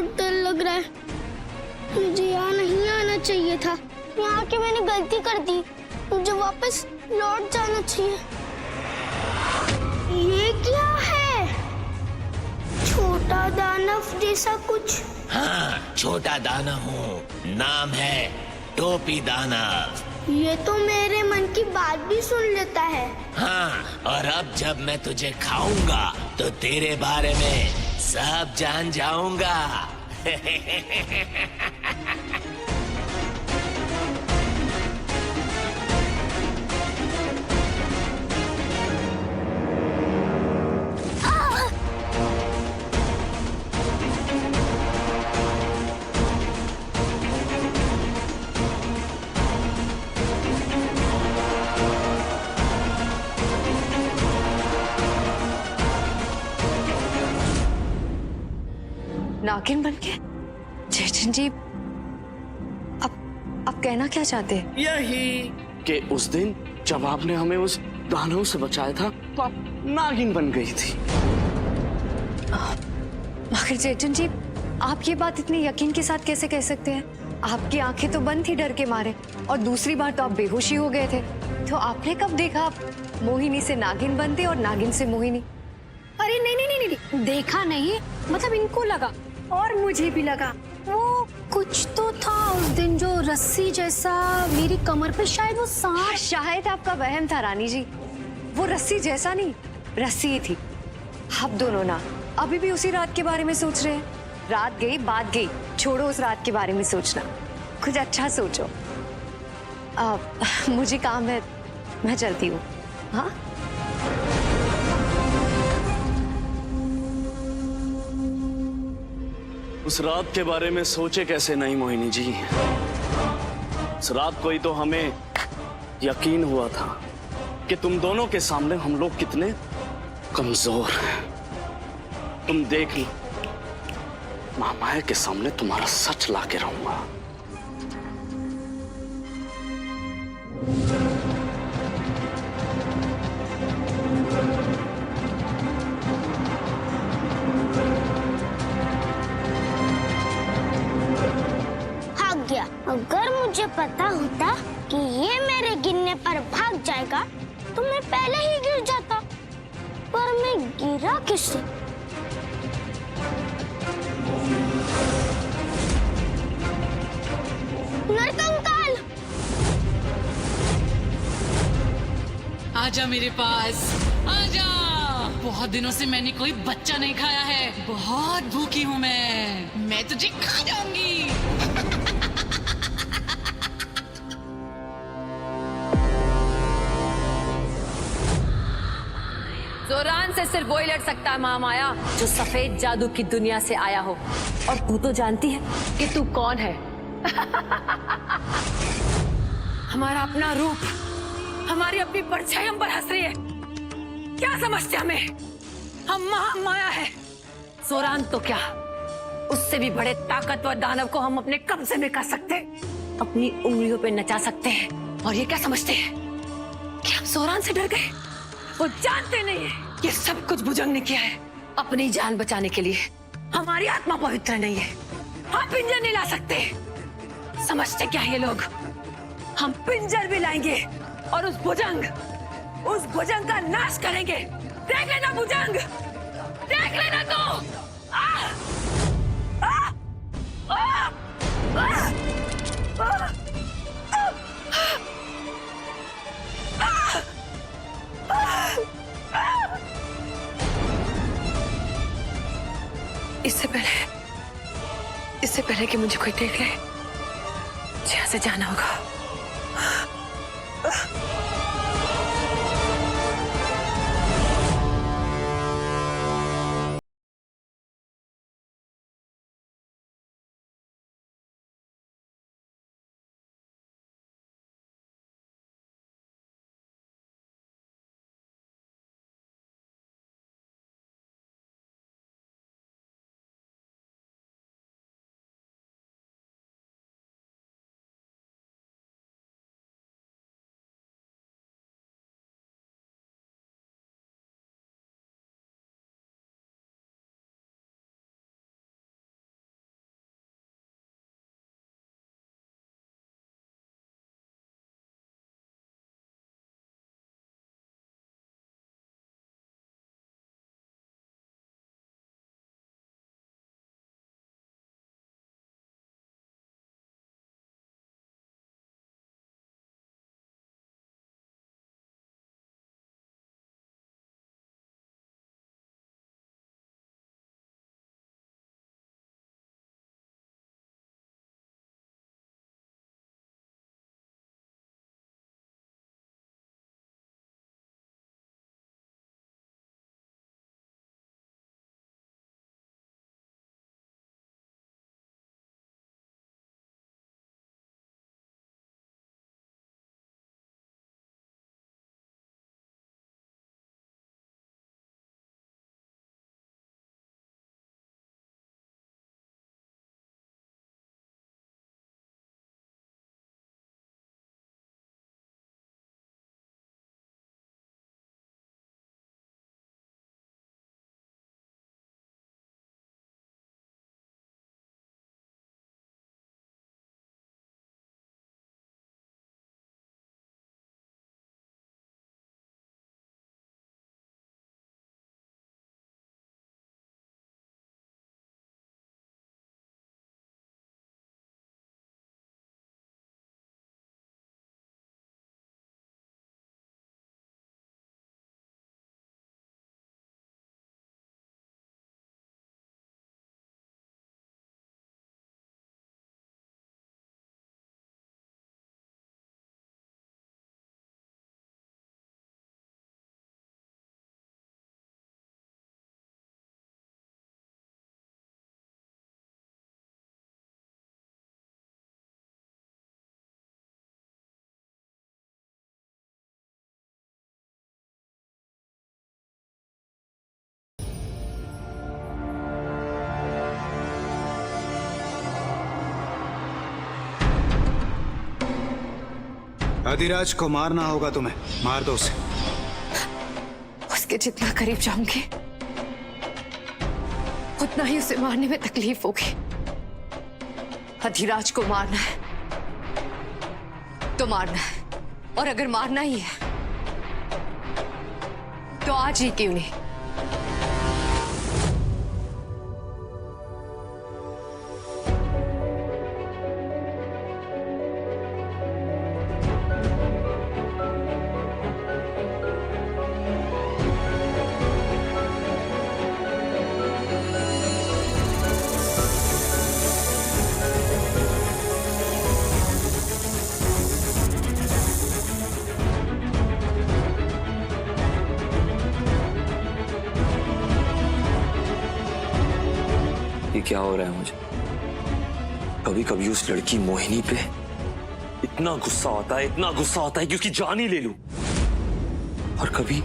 बहुत डर लग रहा है। मुझे यहाँ नहीं आना चाहिए था। यहाँ के मैंने गलती कर दी। मुझे वापस लौट जाना चाहिए। ये क्या है? छोटा दानव जैसा कुछ। हाँ, छोटा दानव हूँ। नाम है टोपी दानव। ये तो मेरे मन की बात भी सुन लेता है। हाँ, और अब जब मैं तुझे खाऊंगा तो तेरे बारे में सब जान जाऊंगा। नागिन बनके? चेतन जी, आप कहना क्या चाहते हैं? यही कि उस दिन जब आपने हमें उस दानव से बचाया था तो आप नागिन बन गई थी। मगर चेतन जी, आप ये बात इतने यकीन के साथ कैसे कह सकते हैं? आपकी आंखें तो बंद थी डर के मारे, और दूसरी बार तो आप बेहोशी हो गए थे। तो आपने कब देखा आप मोहिनी से नागिन बनते और नागिन से मोहिनी? अरे नहीं नहीं नहीं नहीं, देखा नहीं, मतलब इनको लगा और मुझे भी लगा। वो कुछ तो था उस दिन जो रस्सी जैसा मेरी कमर पे, शायद वो सांप। शायद आपका वहम था रानी जी। वो रस्सी जैसा नहीं, रस्सी ही थी। आप दोनों ना अभी भी उसी रात के बारे में सोच रहे हैं। रात गई बात गई, छोड़ो उस रात के बारे में सोचना, कुछ अच्छा सोचो। मुझे काम है, मैं चलती हूँ। हाँ, उस रात के बारे में सोचे कैसे नहीं मोहिनी जी। उस रात को ही तो हमें यकीन हुआ था कि तुम दोनों के सामने हम लोग कितने कमजोर हैं। तुम देख लो, महामाया के सामने तुम्हारा सच ला के रहूंगा। भाग गया। अगर मुझे पता होता कि ये मेरे गिरने पर भाग जाएगा तो मैं पहले ही गिर जाता। पर मैं गिरा किससे? नरकंकाल! आजा मेरे पास, आजा। बहुत दिनों से मैंने कोई बच्चा नहीं खाया है। बहुत भूखी हूँ मैं तुझे खा जाऊंगी। जोरान से सिर्फ वही लड़ सकता है महामाया जो सफेद जादू की दुनिया से आया हो। और तू तो जानती है कि तू कौन है। हमारा अपना रूप, हमारी अपनी परछाई हम पर हंस रही है। क्या समझते हमें? हम महामाया है। जोरान तो क्या, उससे भी बड़े ताकतवर दानव को हम अपने कब्जे में कर सकते हैं, अपनी उंगलियों पे नचा सकते हैं। और ये क्या समझते हैं कि हम जोरान से डर गए? वो जानते नहीं है ये सब कुछ भुजंग ने किया है अपनी जान बचाने के लिए। हमारी आत्मा पवित्र नहीं है, हम पिंजर नहीं ला सकते। समझते क्या ये लोग? हम पिंजर भी लाएंगे और उस भुजंग का नाश करेंगे। देख लेना भुजंग, देख लेना तो। आ! आ! आ! आ! इससे पहले कि मुझे कोई देख ले, मुझे यहाँ से जाना होगा। अधिराज को मारना होगा तुम्हें, मार दो उसे। उसके जितना करीब जाऊंगी उतना ही उसे मारने में तकलीफ होगी। अधिराज को मारना है तो मारना है, और अगर मारना ही है तो आज ही क्यों नहीं। ये क्या हो रहा है मुझे? कभी कभी उस लड़की मोहिनी पे इतना गुस्सा आता है, इतना गुस्सा आता है कि उसकी जान ही ले लूं। और कभी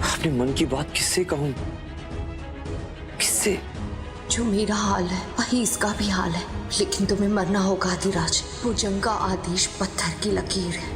अपने मन की बात किससे कहूं? किससे? जो मेरा हाल है वही इसका भी हाल है, लेकिन तुम्हें मरना होगा अधिराज। वो जंग का आदेश पत्थर की लकीर है।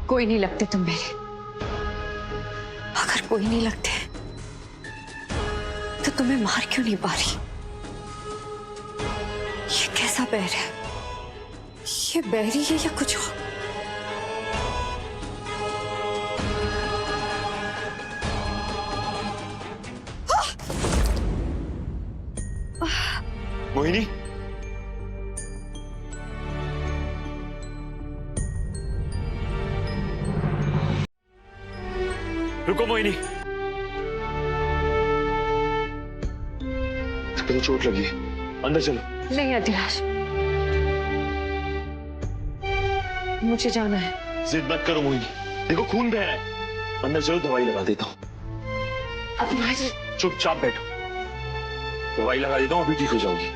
कोई नहीं लगते तुम मेरे। अगर कोई नहीं लगते तो तुम्हें मार क्यों नहीं पा रही? ये कैसा बैर है? ये बैरी है या कुछ और? मोहिनी, रुको मोहिनी। तो चोट लगी है, अंदर चलो। नहीं अधिराज, मुझे जाना है। जिद मत करो मोहिनी, देखो खून बह रहा है। अंदर चलो, दवाई लगा देता हूँ। अधिराज चुपचाप बैठो, दवाई लगा देता हूँ, अभी ठीक हो जाओगी।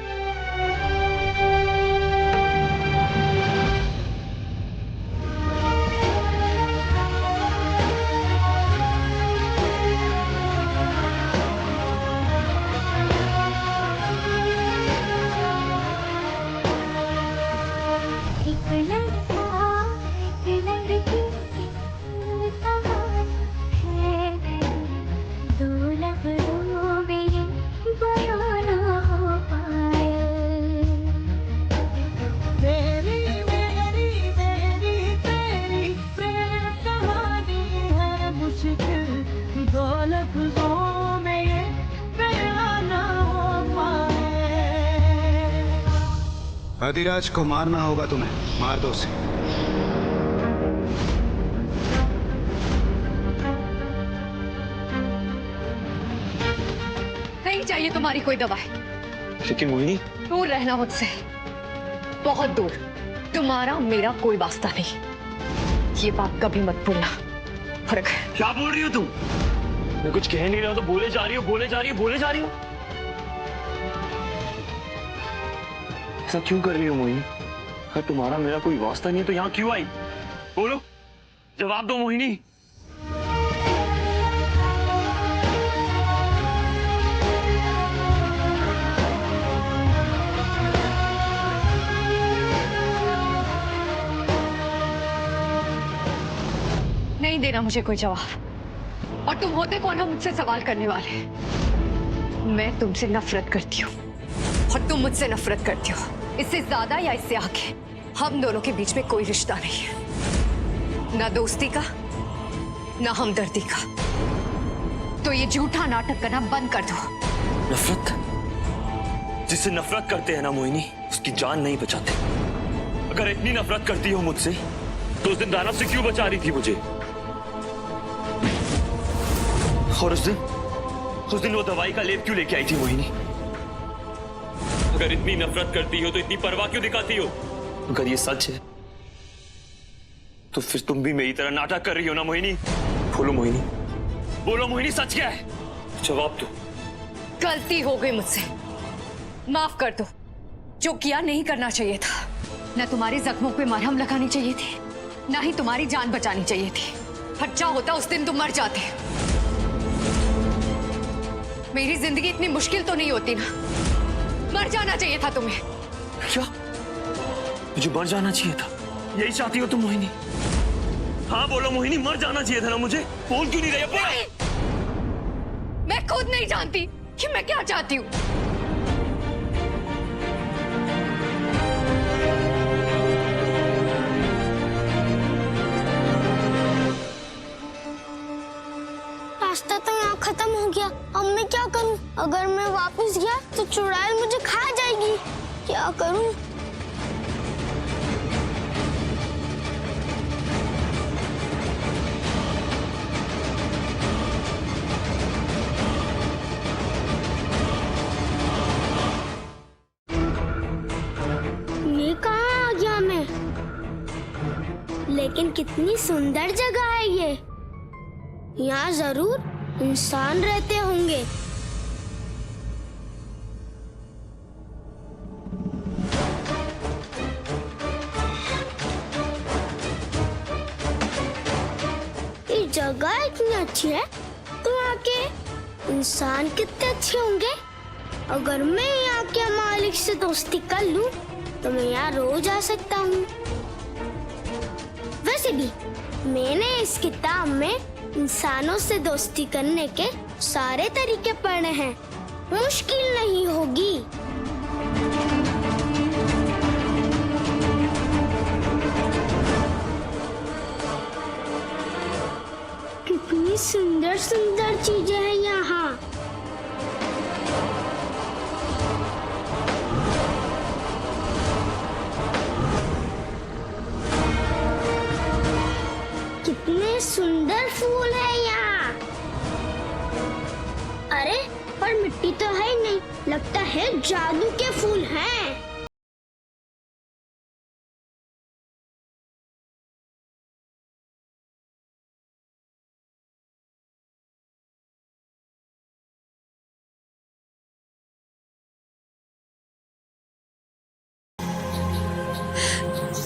अधिराज को मारना होगा तुम्हें, मार दो उसे। नहीं चाहिए तुम्हारी कोई दवाई। लेकिन मोहिनी, दूर रहना मुझसे, बहुत दूर। तुम्हारा मेरा कोई वास्ता नहीं, ये बात कभी मत भूलना। फर्क है। क्या बोल रही हो तुम? मैं कुछ कह नहीं रहा हूं तो बोले जा रही हो, बोले जा रही हो, बोले जा रही हो। ऐसा क्यों कर रही हो मोहिनी? अगर तुम्हारा मेरा कोई वास्ता नहीं है तो यहाँ क्यों आई? बोलो, जवाब दो मोहिनी। नहीं देना मुझे कोई जवाब। और तुम होते कौन हो मुझसे सवाल करने वाले? मैं तुमसे नफरत करती हूँ और तुम मुझसे नफरत करती हो। इससे ज्यादा या इससे आगे हम दोनों के बीच में कोई रिश्ता नहीं है, ना दोस्ती का ना हमदर्दी का। तो ये झूठा नाटक करना बंद कर दो। नफरत? जिससे नफरत करते हैं ना मोहिनी, उसकी जान नहीं बचाते। अगर इतनी नफरत करती हो मुझसे तो उस दिन दानव से क्यों बचा रही थी मुझे? और उस दिन वो दवाई का लेप क्यों लेके आई थी मोहिनी? अगर इतनी नफरत करती हो तो इतनी परवाह क्यों दिखाती हो? अगर ये सच है तो फिर तुम भी मेरी तरह नाटक कर रही हो ना मोहिनी? बोलो मोहिनी, बोलो मोहिनी, सच क्या है? जवाब दो। गलती हो गई मुझसे, माफ कर दो। जो किया नहीं करना चाहिए था। न तुम्हारे जख्मों पे मरहम लगानी चाहिए थी, ना ही तुम्हारी जान बचानी चाहिए थी। अच्छा होता उस दिन तुम मर जाते। मेरी जिंदगी इतनी मुश्किल तो नहीं होती ना। मर जाना चाहिए था तुम्हें। क्या मुझे मर जाना चाहिए था? यही चाहती हो तुम मोहिनी? हाँ बोलो मोहिनी, मर जाना चाहिए था ना मुझे? बोल क्यों नहीं रही? मैं खुद नहीं जानती कि मैं क्या चाहती हूँ। रास्ता तो यहाँ खत्म हो गया। अब मैं क्या करूँ? अगर मैं वापस गया तो चुड़ैल मुझे खा जाएगी। क्या करूँ? ये कहाँ आ गया मैं? लेकिन कितनी सुंदर जगह है ये। यहाँ जरूर इंसान रहते होंगे। ये जगह इतनी अच्छी है तो यहाँ के इंसान कितने अच्छे होंगे। अगर मैं यहाँ के मालिक से दोस्ती कर लूँ तो मैं यहाँ रोज आ सकता हूँ। वैसे भी मैंने इस किताब में इंसानों से दोस्ती करने के सारे तरीके पढ़े हैं। मुश्किल नहीं होगी। कितनी सुंदर सुंदर चीजें हैं यहाँ। कितने सुंदर फूल है यहाँ। अरे पर मिट्टी तो है ही नहीं, लगता है जादू के फूल हैं।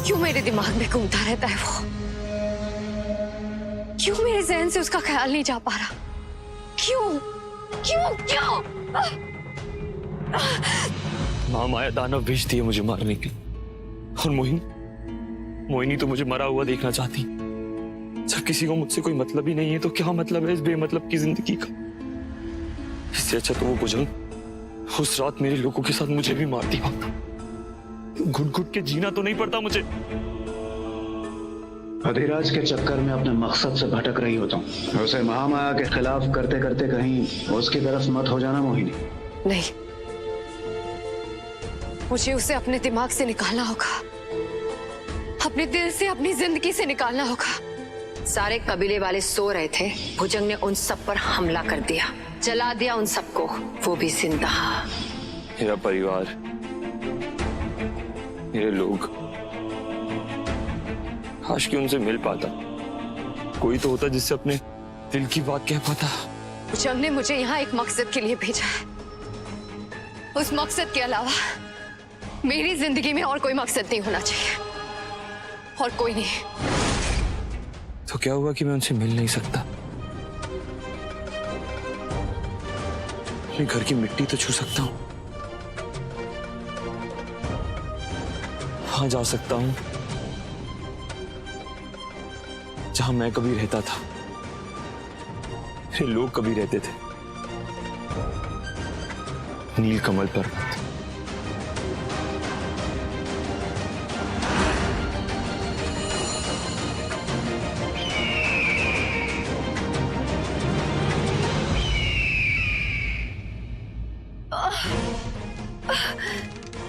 क्यों मेरे दिमाग में घूमता रहता है वो? क्यों मेरे जहन से उसका ख्याल नहीं जा पा रहा? क्यों क्यों क्यों? माँ माया दानव भेज दिए मुझे मारने के। और मोहिनी तो मुझे मरा हुआ देखना चाहती। जब किसी को मुझसे कोई मतलब ही नहीं है तो क्या मतलब है इस बेमतलब की जिंदगी का? इससे अच्छा तो वो बुजुर्ग उस रात मेरे लोगों के साथ मुझे भी मार दिया। घुट घुट के जीना तो नहीं पड़ता मुझे। अधिराज के चक्कर में अपने मकसद से भटक रही हो तुम। उसे महामाया के खिलाफ करते करते कहीं उसकी तरफ मत हो जाना मोहिनी। नहीं, मुझे उसे अपने दिमाग से निकालना होगा, अपने दिल से, अपनी जिंदगी से निकालना होगा। सारे कबीले वाले सो रहे थे, भुजंग ने उन सब पर हमला कर दिया, जला दिया उन सबको, वो भी जिंदा। मेरा परिवार, मेरे लोग, काश कि उनसे मिल पाता। कोई तो होता जिससे अपने दिल की बात कह पाता। भुजंग ने मुझे यहाँ एक मकसद के लिए भेजा है। उस मकसद के अलावा मेरी जिंदगी में और कोई मकसद नहीं होना चाहिए, और कोई नहीं। तो क्या हुआ कि मैं उनसे मिल नहीं सकता? अपने घर की मिट्टी तो छू सकता हूं, वहां जा सकता हूं जहां मैं कभी रहता था, मेरे लोग कभी रहते थे। नीलकमल पर्वत।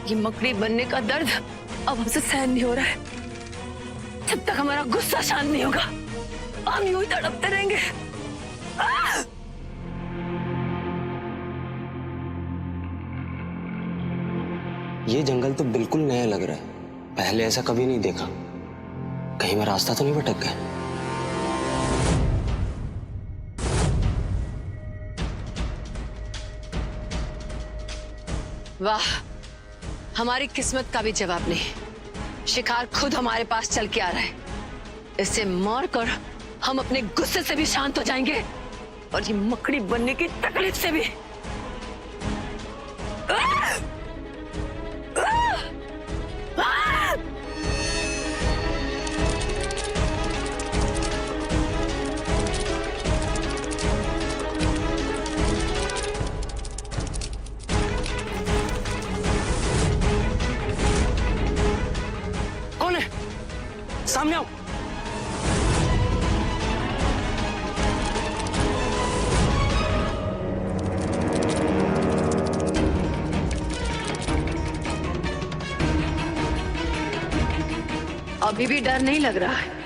ये मकड़ी बनने का दर्द अब हमसे सहन नहीं हो रहा है। जब तक हमारा गुस्सा शांत नहीं होगा हम यूं ही तड़पते रहेंगे। ये जंगल तो बिल्कुल नया लग रहा है, पहले ऐसा कभी नहीं देखा। कहीं मैं रास्ता तो नहीं भटक गया? वाह, हमारी किस्मत का भी जवाब नहीं। शिकार खुद हमारे पास चल के आ रहा है। इसे मार कर हम अपने गुस्से से भी शांत हो जाएंगे और ये मकड़ी बनने की तकलीफ से भी। कौन है? सामने आओ। अभी भी डर नहीं लग रहा है?